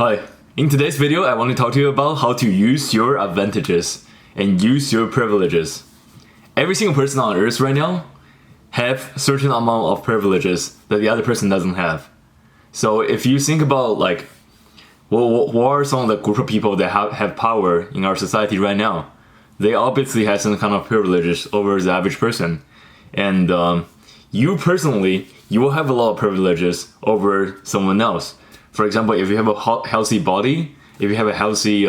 Hi, in today's video I want to talk to you about how to use your advantages and use your privileges. Every single person on earth right now have certain amount of privileges that the other person doesn't have. So if you think about what are some of the group of people that have power in our society right now, they obviously have some kind of privileges over the average person. And you personally, you will have a lot of privileges over someone else. For example, if you have a healthy body, if you have a healthy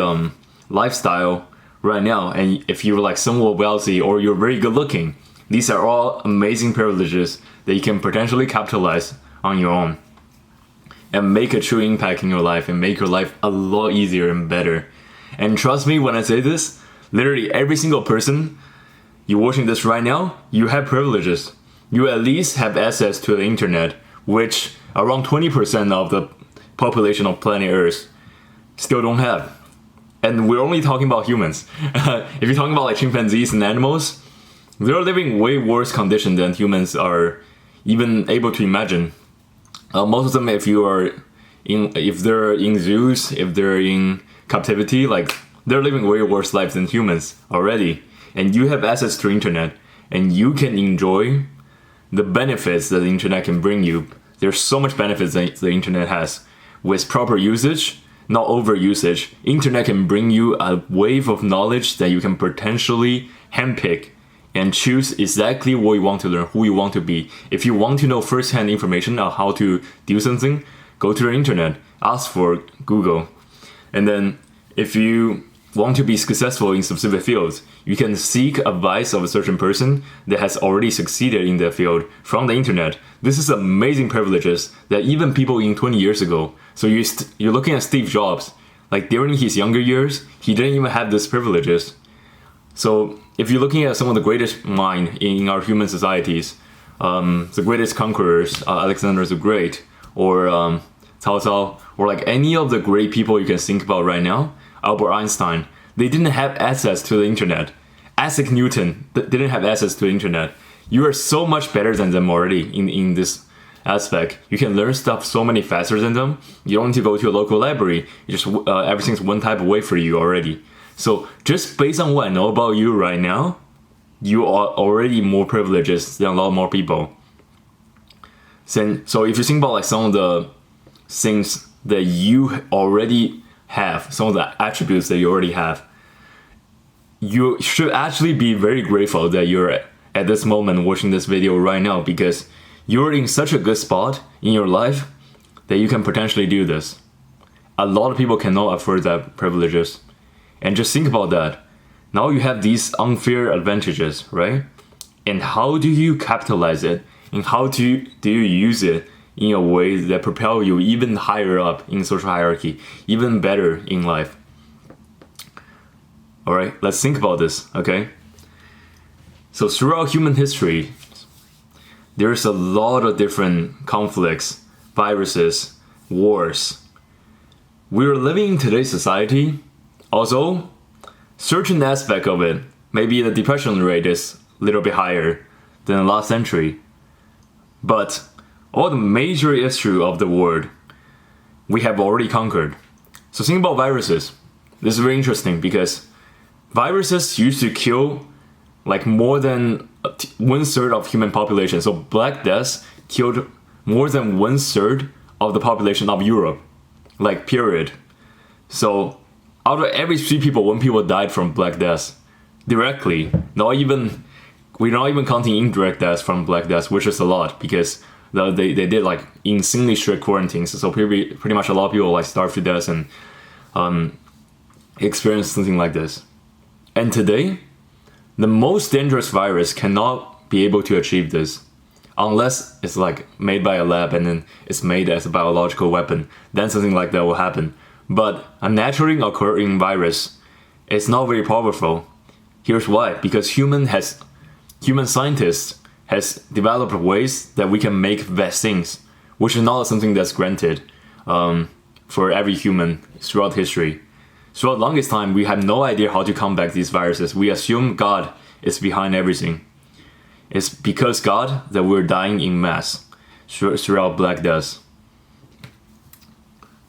lifestyle right now, and if you're like somewhat wealthy or you're very good looking, these are all amazing privileges that you can potentially capitalize on your own and make a true impact in your life and make your life a lot easier and better. And trust me when I say this, literally every single person you're watching this right now, you have privileges. You at least have access to the internet, which around 20% of the population of planet Earth still don't have. And we're only talking about humans. If you're talking about like chimpanzees and animals, they're living way worse conditions than humans are even able to imagine. Most of them, if they're in zoos, if they're in captivity, like they're living way worse lives than humans already. And you have access to internet, and you can enjoy the benefits that the internet can bring you. There's so much benefits that the internet has. With proper usage, not over usage, internet can bring you a wave of knowledge that you can potentially handpick and choose exactly what you want to learn, who you want to be. If you want to know first-hand information on how to do something, go to the internet, ask for Google. And then if you want to be successful in specific fields, you can seek advice of a certain person that has already succeeded in that field from the internet. This is amazing privileges that even people in 20 years ago. So you're looking at Steve Jobs, like during his younger years, he didn't even have these privileges. So if you're looking at some of the greatest minds in our human societies, the greatest conquerors, Alexander the Great, or Cao Cao, or like any of the great people you can think about right now, Albert Einstein, they didn't have access to the internet. Isaac Newton didn't have access to the internet. You are so much better than them already in this aspect. You can learn stuff so many faster than them. You don't need to go to a local library. You just everything's one type of way for you already. So just based on what I know about you right now, you are already more privileged than a lot more people. So if you think about like some of the things that you already have, some of the attributes that you already have, you should actually be very grateful that you're at this moment watching this video right now, because you're in such a good spot in your life that you can potentially do this. A lot of people cannot afford that privileges. And just think about that. Now you have these unfair advantages, right? And how do you capitalize it? And how do you use it in a way that propel you even higher up in social hierarchy, even better in life? All right, let's think about this, okay? So throughout human history, there's a lot of different conflicts, viruses, wars. We're living in today's society, although certain aspect of it, maybe the depression rate is a little bit higher than the last century, but all the major issues of the world we have already conquered. So think about viruses. This is very interesting because viruses used to kill like more than 1/3 of human population. So Black Death killed more than 1/3 of the population of Europe, like period. So out of every 3 people, 1 people died from Black Death directly. We're not even counting indirect deaths from Black Death, which is a lot because they did like insanely strict quarantines. So pretty much a lot of people like starved to death and experienced something like this. And today, the most dangerous virus cannot be able to achieve this unless it's like made by a lab and then it's made as a biological weapon. Then something like that will happen. But a naturally occurring virus is not very powerful. Here's why. Because human scientists has developed ways that we can make vaccines, which is not something that's granted for every human throughout history. Throughout the longest time, we have no idea how to combat these viruses. We assume God is behind everything. It's because God that we're dying in mass throughout Black Death.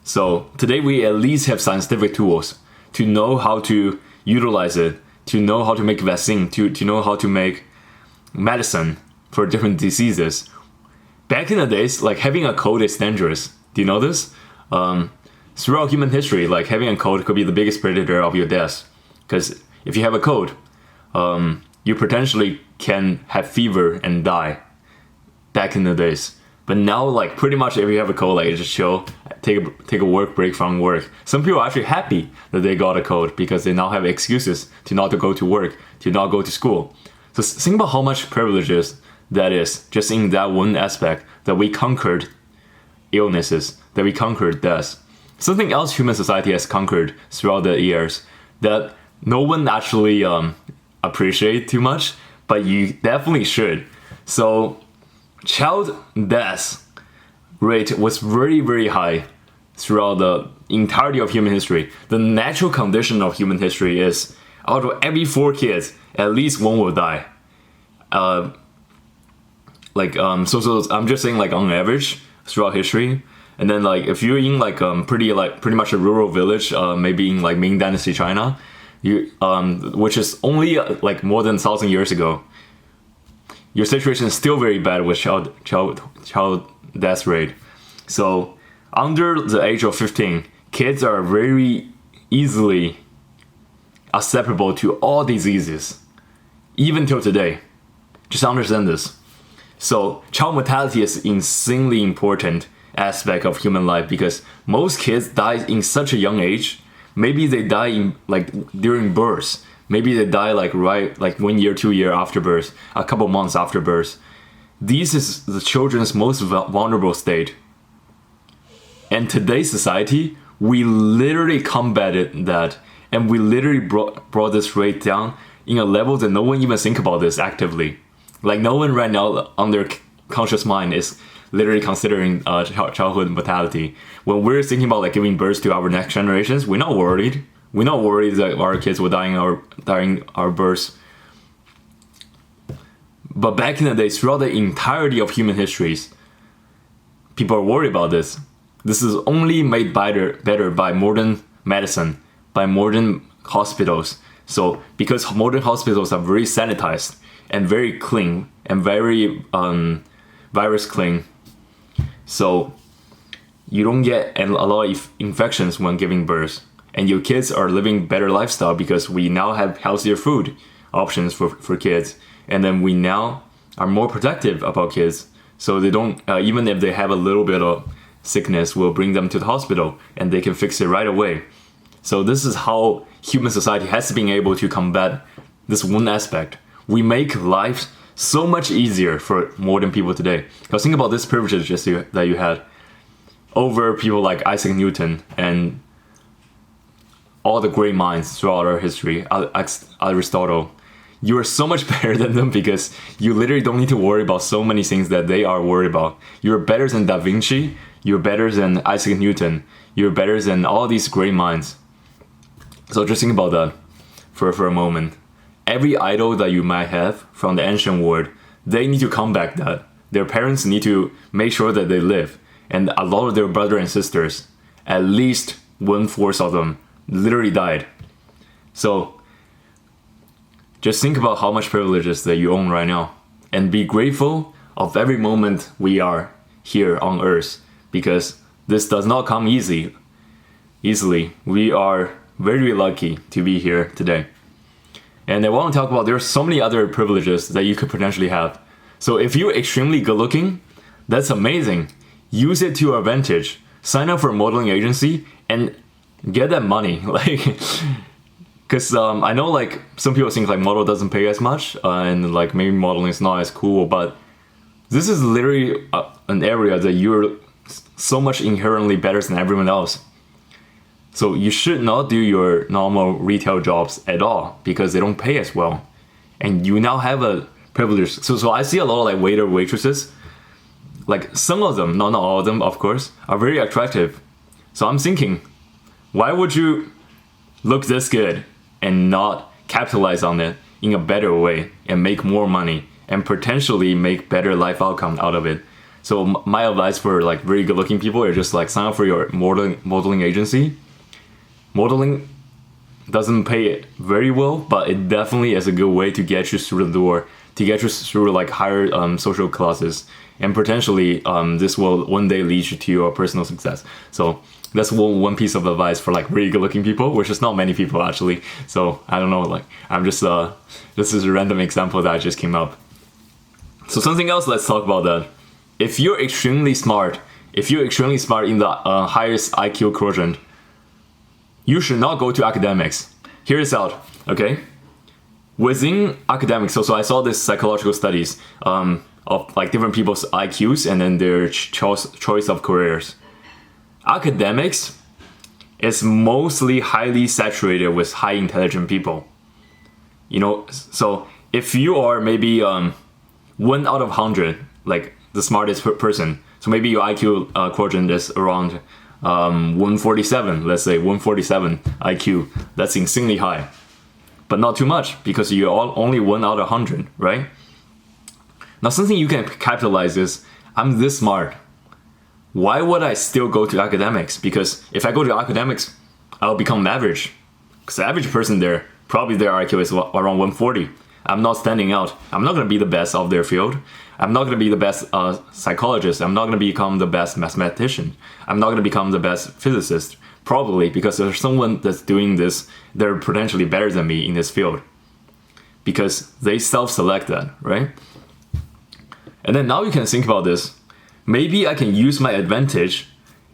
So today we at least have scientific tools to know how to utilize it, to know how to make vaccine, to know how to make medicine for different diseases. Back in the days, like having a cold is dangerous. Do you know this? Throughout human history, like having a cold could be the biggest predictor of your death. Because if you have a cold, you potentially can have fever and die. Back in the days. But now, like pretty much if you have a cold, like just chill, take a work break from work. Some people are actually happy that they got a cold because they now have excuses to not to go to work, to not go to school. So think about how much privileges that is just in that one aspect, that we conquered illnesses, that we conquered death. Something else human society has conquered throughout the years that no one actually appreciate too much, but you definitely should. So child death rate was very, very high throughout the entirety of human history. The natural condition of human history is out of every 4 kids, at least one will die. So I'm just saying like on average throughout history. And then like if you're in like pretty much a rural village, maybe in like Ming Dynasty China, which is only like more than 1,000 years ago, your situation is still very bad with child death rate. So under the age of 15, kids are very easily susceptible to all diseases, even till today. Just understand this. So child mortality is insanely important aspect of human life because most kids die in such a young age. Maybe they die in like during birth. Maybe they die like 1 year, 2 years after birth, a couple months after birth. This is the children's most vulnerable state. And today's society, we literally combated that, and we literally brought this rate down in a level that no one even think about this actively. Like no one right now on their conscious mind is literally considering childhood mortality. When we're thinking about like giving birth to our next generations, we're not worried. We're not worried that our kids will die in our births. But back in the day, throughout the entirety of human histories, people are worried about this. This is only made better by modern medicine, by modern hospitals. So because modern hospitals are very sanitized and very clean and very virus clean, so you don't get a lot of infections when giving birth. And your kids are living better lifestyle because we now have healthier food options for kids. And then we now are more protective about kids. So they don't, even if they have a little bit of sickness, we'll bring them to the hospital and they can fix it right away. So this is how human society has been able to combat this one aspect. We make life so much easier for modern people today. Because think about this privilege that you had over people like Isaac Newton and all the great minds throughout our history, Aristotle. You are so much better than them because you literally don't need to worry about so many things that they are worried about. You're better than Da Vinci, you're better than Isaac Newton, you're better than all these great minds. So just think about that for a moment. Every idol that you might have from the ancient world, they need to combat that. Their parents need to make sure that they live. And a lot of their brothers and sisters, at least 1/4 of them, literally died. So just think about how much privileges that you own right now and be grateful of every moment we are here on earth, because this does not come easily. We are very lucky to be here today. And I want to talk about, there are so many other privileges that you could potentially have. So if you're extremely good looking, that's amazing. Use it to your advantage. Sign up for a modeling agency and get that money. Because I know like some people think like model doesn't pay as much and like maybe modeling is not as cool, but this is literally an area that you're so much inherently better than everyone else. So you should not do your normal retail jobs at all because they don't pay as well. And you now have a privilege. So I see a lot of like waiter, waitresses, like some of them, not all of them of course, are very attractive. So I'm thinking, why would you look this good and not capitalize on it in a better way and make more money and potentially make better life outcome out of it? So my advice for like very good looking people is just like sign up for your modeling agency. Modeling doesn't pay very well, but it definitely is a good way to get you through the door, to get you through like higher social classes, and potentially this will one day lead you to your personal success. So that's one piece of advice for like really good looking people, which is not many people actually. So I don't know, like I'm just this is a random example that just came up. So something else, let's talk about that. If you're extremely smart in the highest IQ quadrant, you should not go to academics. Hear this out, okay? Within academics, so I saw this psychological studies of like different people's IQs and then their choice of careers. Academics is mostly highly saturated with high intelligent people. You know, so if you are maybe 1 out of 100, like the smartest person, so maybe your IQ quadrant is around 147, let's say 147 IQ. That's insanely high, but not too much because you're only 1 out of 100, right? Now something you can capitalize is, I'm this smart. Why would I still go to academics? Because if I go to academics, I'll become average. Because the average person there, probably their IQ is around 140. I'm not standing out. I'm not going to be the best of their field. I'm not going to be the best psychologist. I'm not going to become the best mathematician. I'm not going to become the best physicist. Probably because there's someone that's doing this, they're potentially better than me in this field. Because they self-select that, right? And then now you can think about this. Maybe I can use my advantage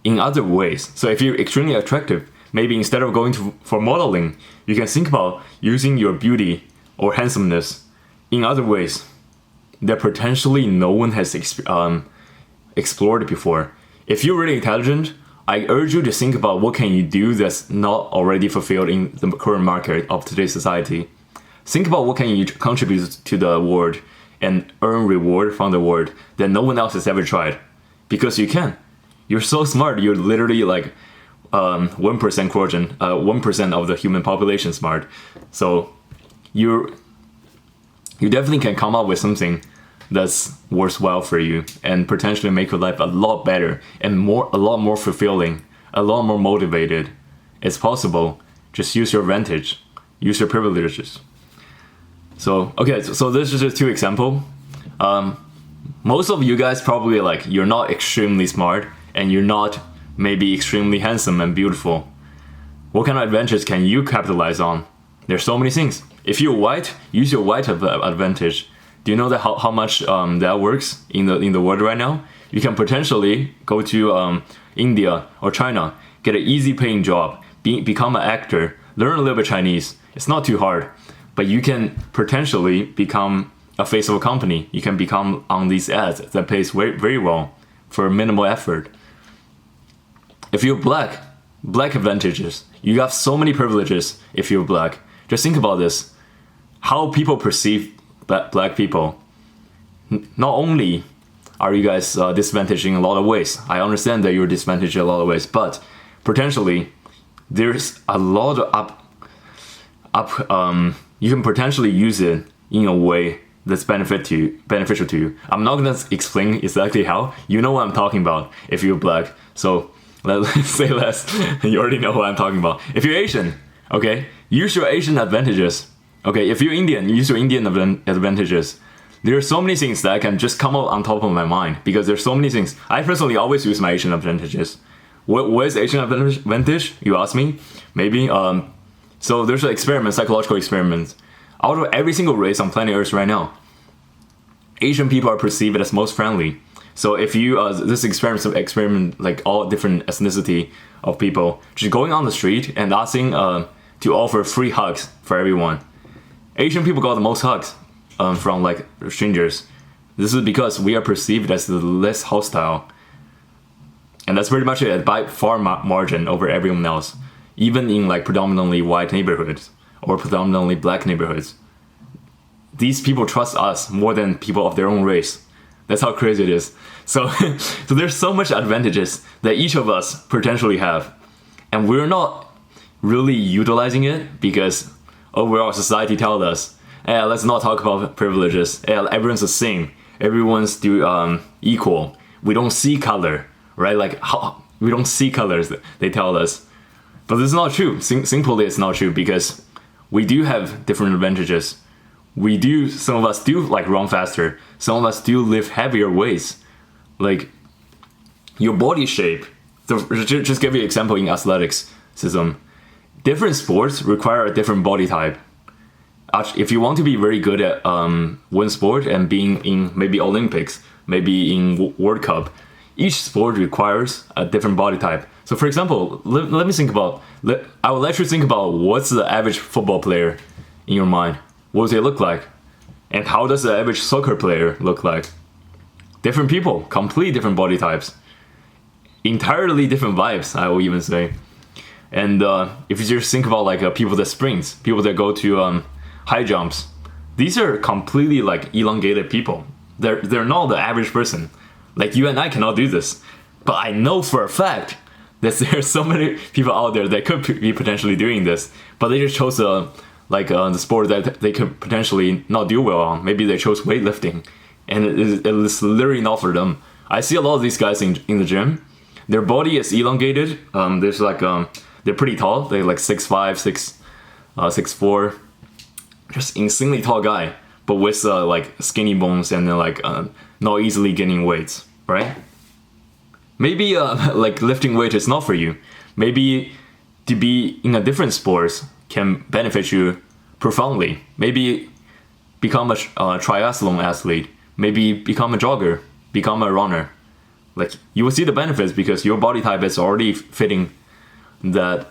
in other ways. So if you're extremely attractive, maybe instead of going for modeling, you can think about using your beauty or handsomeness in other ways that potentially no one has explored before. If you're really intelligent, I urge you to think about what can you do that's not already fulfilled in the current market of today's society. Think about what can you contribute to the world and earn reward from the world that no one else has ever tried. Because you can. You're so smart, you're literally like 1% quotient, 1% of the human population smart. So you definitely can come up with something that's worthwhile for you and potentially make your life a lot better and a lot more fulfilling, a lot more motivated. It's possible. Just use your advantage, use your privileges. So okay, so this is just 2 examples. Most of you guys probably like you're not extremely smart and you're not maybe extremely handsome and beautiful. What kind of advantages can you capitalize on? There's so many things. If you're white, use your white advantage. Do you know that how much that works in the world right now? You can potentially go to India or China, get an easy paying job, become an actor, learn a little bit Chinese. It's not too hard, but you can potentially become a face of a company. You can become on these ads that pays very, very well for minimal effort. If you're black advantages. You have so many privileges if you're black. Just think about this. How people perceive black people. Not only are you guys disadvantaged in a lot of ways. I understand that you're disadvantaged in a lot of ways, but potentially there's a lot of you can potentially use it in a way that's beneficial to you. I'm not gonna explain exactly how. You know what I'm talking about if you're black. So let's say less. You already know what I'm talking about. If you're Asian, okay, use your Asian advantages. Okay, if you're Indian, use your Indian advantages. There are so many things that I can just come up on top of my mind because there's so many things. I personally always use my Asian advantages. What is Asian advantage? You ask me? Maybe. So there's an experiment, psychological experiment. Out of every single race on planet Earth right now, Asian people are perceived as most friendly. So if you this experiment like all different ethnicity of people, just going on the street and asking to offer free hugs for everyone. Asian people got the most hugs from like strangers. This is because we are perceived as the less hostile, and that's pretty much it by far margin over everyone else. Even in like predominantly white neighborhoods or predominantly black neighborhoods, these people trust us more than people of their own race. That's how crazy it is. So there's so much advantages that each of us potentially have, and we're not really utilizing it because overall society tells us, let's not talk about privileges. Everyone's the same. Everyone's equal. we don't see color, right? Like how we don't see colors, they tell us. But this is not true. Simply, it's not true because we do have different advantages. Some of us do like run faster. Some of us do lift heavier weights. Like your body shape. So just give you an example in athletics system. Different sports require a different body type. If you want to be very good at one sport and being in maybe Olympics, maybe in World Cup, each sport requires a different body type. So for example, let me think about, I will let you think about what's the average football player in your mind. What does it look like? And how does the average soccer player look like? Different people, completely different body types. Entirely different vibes, I will even say. And if you just think about like people that sprints, people that go to high jumps, these are completely like elongated people. They're not the average person. Like you and I cannot do this. But I know for a fact that there are so many people out there that could be potentially doing this, but they just chose the sport that they could potentially not do well on. Maybe they chose weightlifting, and it is literally not for them. I see a lot of these guys in the gym. Their body is elongated. There's like they're pretty tall. They're like 6'5", 6'4", just insanely tall guy, but with like skinny bones and then like not easily gaining weights, right? Maybe like lifting weight is not for you. Maybe to be in a different sport can benefit you profoundly. Maybe become a triathlon athlete. Maybe become a jogger. Become a runner. Like you will see the benefits because your body type is already fitting that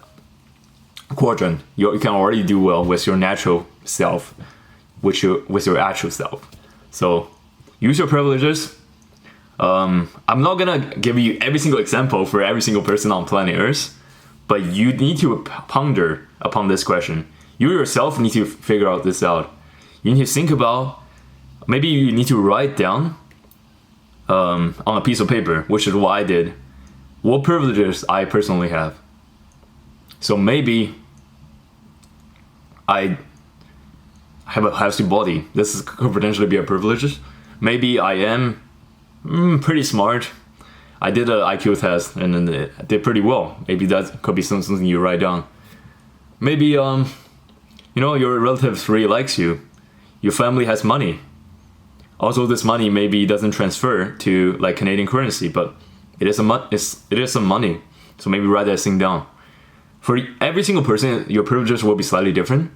quadrant. You can already do well with your natural self, with your actual self. So use your privileges. I'm not gonna give you every single example for every single person on planet Earth, but you need to ponder upon this question. You yourself need to figure this out. You need to think about, maybe you need to write down on a piece of paper, which is what I did, what privileges I personally have. So maybe I have a healthy body. This could potentially be a privilege. Maybe I am pretty smart. I did an IQ test and then it did pretty well. Maybe that could be something you write down. Maybe your relatives really likes you. Your family has money. Also, this money maybe doesn't transfer to like Canadian currency, but it is some money. So maybe write that thing down. For every single person, your privileges will be slightly different,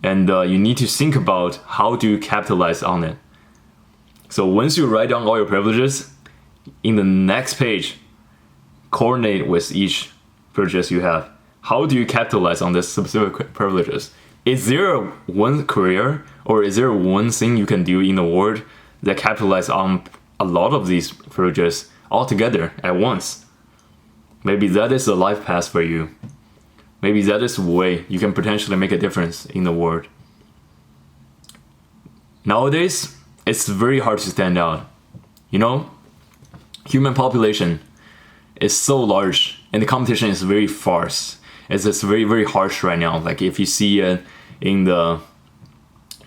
and you need to think about how to capitalize on it. So once you write down all your privileges, in the next page, coordinate with each privileges you have. How do you capitalize on this specific privileges? Is there one career or is there one thing you can do in the world that capitalize on a lot of these privileges all together at once? Maybe that is a life path for you. Maybe that is a way you can potentially make a difference in the world. Nowadays, it's very hard to stand out. Human population is so large and the competition is very fierce. It's just very, very harsh right now. Like if you see it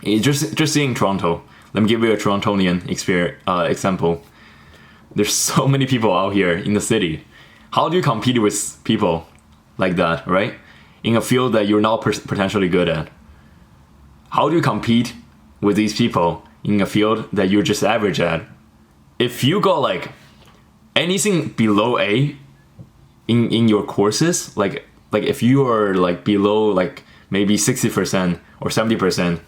just seeing Toronto. Let me give you a Torontonian example. There's so many people out here in the city. How do you compete with people like that, right? In a field that you're not potentially good at. How do you compete with these people in a field that you're just average at? If you got like anything below A in your courses, like if you are like below like maybe 60% or 70%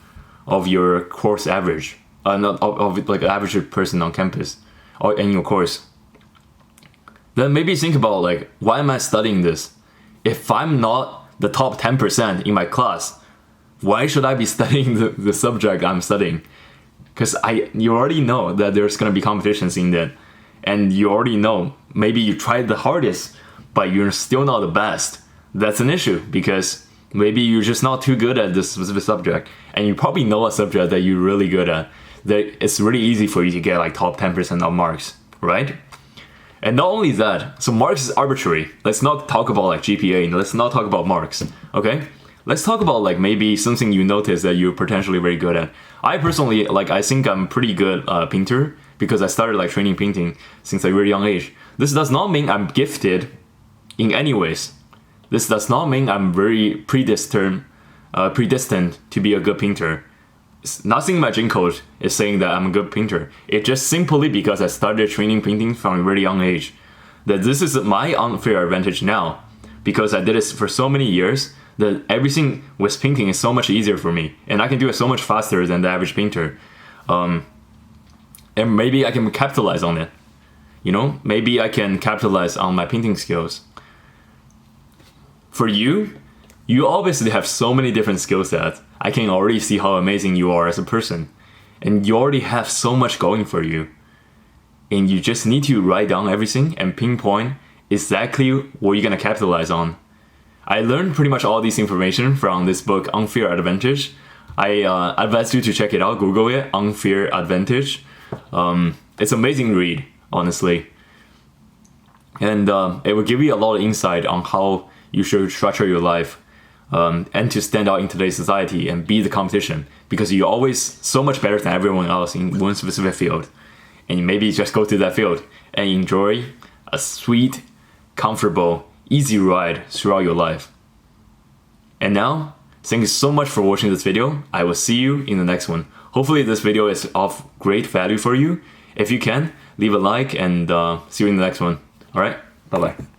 of your course average, not of like average person on campus or in your course, then maybe think about like, why am I studying this? If I'm not the top 10% in my class, why should I be studying the subject I'm studying? Because you already know that there's going to be competitions in that, and you already know maybe you tried the hardest but you're still not the best. That's an issue because maybe you're just not too good at this specific subject, and you probably know a subject that you're really good at, that it's really easy for you to get like top 10% of marks, right? And not only that, so marks is arbitrary. Let's not talk about like GPA, and let's not talk about marks, okay? Let's talk about like maybe something you notice that you're potentially very good at. I personally, like, I think I'm pretty good painter. because I started like training painting since a very young age. This does not mean I'm gifted in any ways. This does not mean I'm very predestined to be a good painter. Nothing in my gene code is saying that I'm a good painter. It's just simply because I started training painting from a very young age. That this is my unfair advantage now, because I did it for so many years that everything with painting is so much easier for me, and I can do it so much faster than the average painter. And maybe I can capitalize on it. Maybe I can capitalize on my painting skills. For you obviously have so many different skill sets. I can already see how amazing you are as a person. And you already have so much going for you. And you just need to write down everything and pinpoint exactly what you're gonna capitalize on. I learned pretty much all this information from this book, Unfair Advantage. I advise you to check it out, Google it, Unfair Advantage. It's an amazing read, honestly. And it will give you a lot of insight on how you should structure your life and to stand out in today's society and beat the competition, because you're always so much better than everyone else in one specific field. And maybe just go to that field and enjoy a sweet, comfortable, easy ride throughout your life. And now, thank you so much for watching this video. I will see you in the next one. Hopefully this video is of great value for you. If you can, leave a like and see you in the next one. Alright, bye bye.